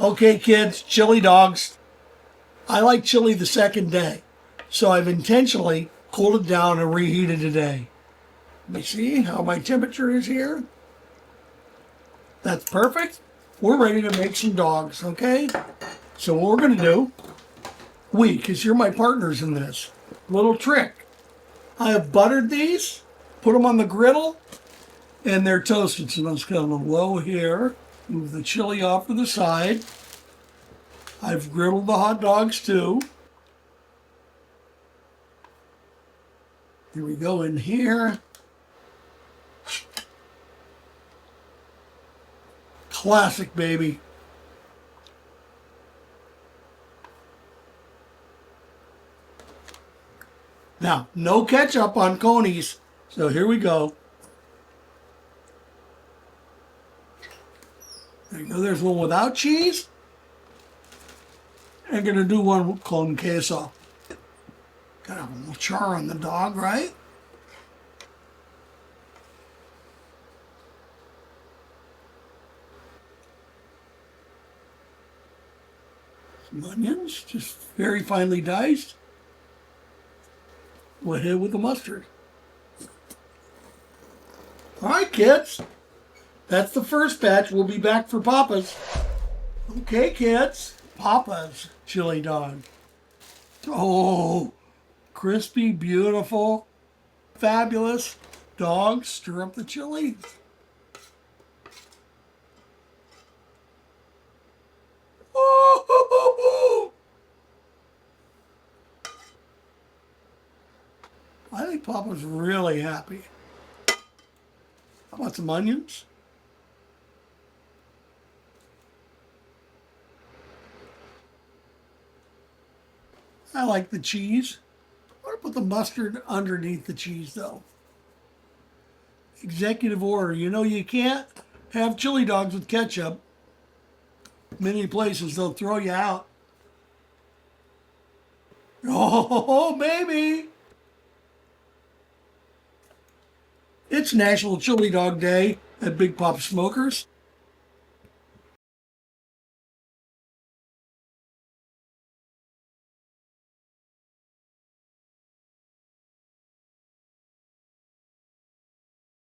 Okay, kids, chili dogs. I like chili the second day, so I've intentionally cooled it down and reheated today. Let me see how my temperature is here. That's perfect. We're ready to make some dogs, okay? So what we're gonna do, because you're my partners in this, little trick. I have buttered these, put them on the griddle, and they're toasted. So let's get them low here. Move the chili off to the side. I've griddled the hot dogs too. Here we go in here. Classic, baby. Now, no ketchup on Coney's, so here we go. There you go, there's one without cheese. I'm gonna do one con queso. Gotta have a little char on the dog, right? Some onions, just very finely diced. We'll hit it with the mustard. All right, kids. That's the first batch. We'll be back for Papa's. Okay, kids. Papa's chili dog. Oh, crispy, beautiful, fabulous. Dog, stir up the chili. Oh, I think Papa's really happy. How about some onions? I like the cheese. I want to put the mustard underneath the cheese, though. Executive order. You know, you can't have chili dogs with ketchup. Many places, they'll throw you out. Oh, baby. It's National Chili Dog Day at Big Pop Smokers.